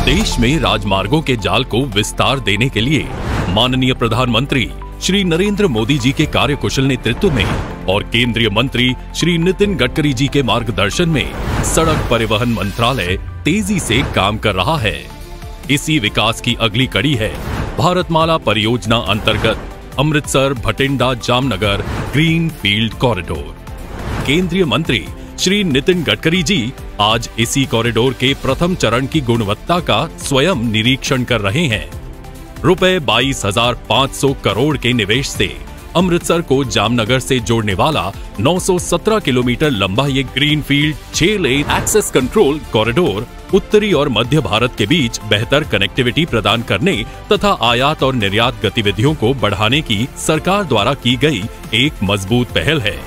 देश में राजमार्गों के जाल को विस्तार देने के लिए माननीय प्रधानमंत्री श्री नरेंद्र मोदी जी के कार्यकुशल नेतृत्व में और केंद्रीय मंत्री श्री नितिन गडकरी जी के मार्गदर्शन में सड़क परिवहन मंत्रालय तेजी से काम कर रहा है। इसी विकास की अगली कड़ी है भारतमाला परियोजना अंतर्गत Amritsar Bathinda Jamnagar green field corridor. केंद्रीय मंत्री श्री नितिन गडकरी जी आज इसी कॉरिडोर के प्रथम चरण की गुणवत्ता का स्वयं निरीक्षण कर रहे हैं। रुपए 22,500 करोड़ के निवेश से अमृतसर को जामनगर से जोड़ने वाला 917 किलोमीटर लंबा ये greenfield 6 lane access control corridor उत्तरी और मध्य भारत के बीच बेहतर कनेक्टिविटी प्रदान करने तथा आयात और निर्यात गतिविधियों को बढ़ाने की सरकार द्वारा की गई एक मजबूत पहल है।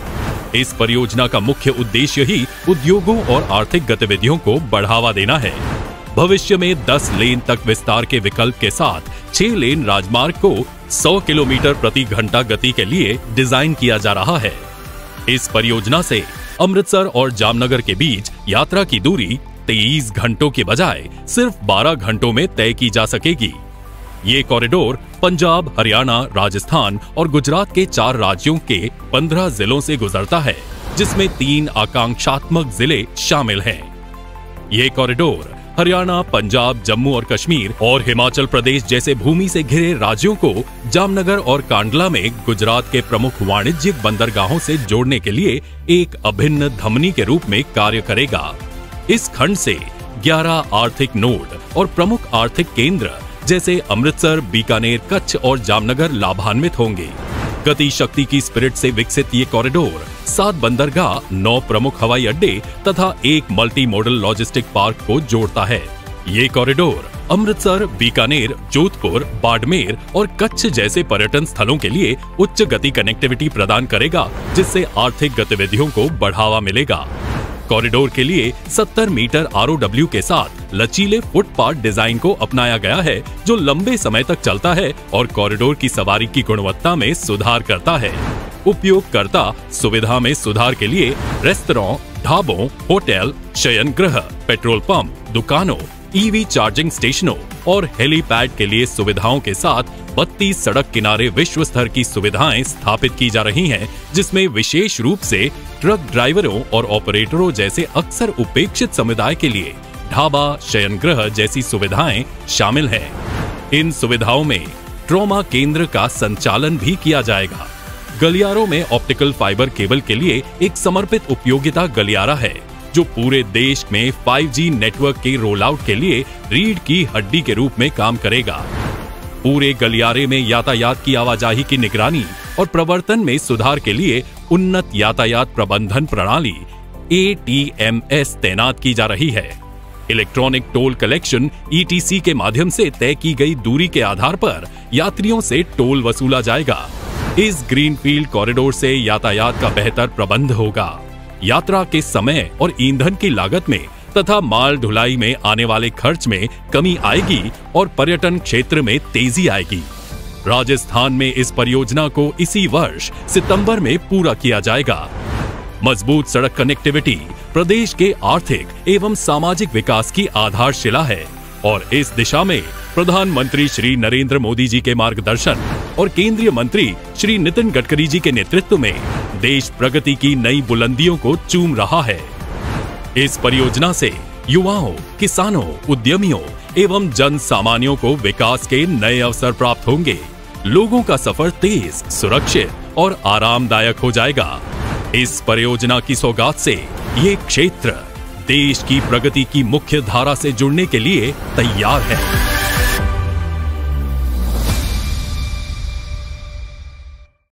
इस परियोजना का मुख्य उद्देश्य ही उद्योगों और आर्थिक गतिविधियों को बढ़ावा देना है। भविष्य में 10 लेन तक विस्तार के विकल्प के साथ 6 लेन राजमार्ग को 100 किलोमीटर प्रति घंटा गति के लिए डिजाइन किया जा रहा है। इस परियोजना से अमृतसर और जामनगर के बीच यात्रा की दूरी 23 घंटों के बजाय सिर्फ 12 घंटों में तय की जा सकेगी। ये कॉरिडोर पंजाब, हरियाणा, राजस्थान और गुजरात के 4 राज्यों के 15 जिलों से गुजरता है, जिसमें 3 आकांक्षात्मक जिले शामिल हैं। ये कॉरिडोर हरियाणा, पंजाब, जम्मू और कश्मीर और हिमाचल प्रदेश जैसे भूमि से घिरे राज्यों को जामनगर और कांडला में गुजरात के प्रमुख वाणिज्यिक बंदरगाहों से जोड़ने के लिए एक अभिन्न धमनी के रूप में कार्य करेगा। इस खंड से 11 आर्थिक नोड और प्रमुख आर्थिक केंद्र जैसे अमृतसर, बीकानेर, कच्छ और जामनगर लाभान्वित होंगे। गति शक्ति की स्पिरिट से विकसित ये कॉरिडोर 7 बंदरगाह, 9 प्रमुख हवाई अड्डे तथा एक मल्टी मॉडल लॉजिस्टिक पार्क को जोड़ता है। ये कॉरिडोर अमृतसर, बीकानेर, जोधपुर, बाड़मेर और कच्छ जैसे पर्यटन स्थलों के लिए उच्च गति कनेक्टिविटी प्रदान करेगा, जिससे आर्थिक गतिविधियों को बढ़ावा मिलेगा। कॉरिडोर के लिए 70 मीटर ROW के साथ लचीले फुटपाथ डिजाइन को अपनाया गया है, जो लंबे समय तक चलता है और कॉरिडोर की सवारी की गुणवत्ता में सुधार करता है। उपयोगकर्ता सुविधा में सुधार के लिए रेस्तरां, ढाबों, होटल, शयनगृह, पेट्रोल पंप, दुकानों, EV चार्जिंग स्टेशनों और हेलीपैड के लिए सुविधाओं के साथ 32 सड़क किनारे विश्व स्तर की सुविधाएं स्थापित की जा रही हैं, जिसमें विशेष रूप से ट्रक ड्राइवरों और ऑपरेटरों जैसे अक्सर उपेक्षित समुदाय के लिए ढाबा, शयनगृह जैसी सुविधाएं शामिल हैं। इन सुविधाओं में ट्रॉमा केंद्र का संचालन भी किया जाएगा। गलियारों में ऑप्टिकल फाइबर केबल के लिए एक समर्पित उपयोगिता गलियारा है, जो पूरे देश में 5G नेटवर्क के रोल आउट के लिए रीढ़ की हड्डी के रूप में काम करेगा। पूरे गलियारे में यातायात की आवाजाही की निगरानी और प्रवर्तन में सुधार के लिए उन्नत यातायात प्रबंधन प्रणाली ATMS तैनात की जा रही है। इलेक्ट्रॉनिक टोल कलेक्शन ETC के माध्यम से तय की गई दूरी के आधार पर यात्रियों से टोल वसूला जाएगा। इस ग्रीनफील्ड कॉरिडोर से यातायात का बेहतर प्रबंध होगा। यात्रा के समय और ईंधन की लागत में तथा माल ढुलाई में आने वाले खर्च में कमी आएगी और पर्यटन क्षेत्र में तेजी आएगी। राजस्थान में इस परियोजना को इसी वर्ष सितंबर में पूरा किया जाएगा। मजबूत सड़क कनेक्टिविटी प्रदेश के आर्थिक एवं सामाजिक विकास की आधारशिला है और इस दिशा में प्रधानमंत्री श्री नरेंद्र मोदी जी के मार्गदर्शन और केंद्रीय मंत्री श्री नितिन गडकरी जी के नेतृत्व में देश प्रगति की नई बुलंदियों को चूम रहा है। इस परियोजना से युवाओं, किसानों, उद्यमियों एवं जन सामान्यों को विकास के नए अवसर प्राप्त होंगे। लोगों का सफर तेज, सुरक्षित और आरामदायक हो जाएगा। इस परियोजना की सौगात से ये क्षेत्र देश की प्रगति की मुख्य धारा से जुड़ने के लिए तैयार है।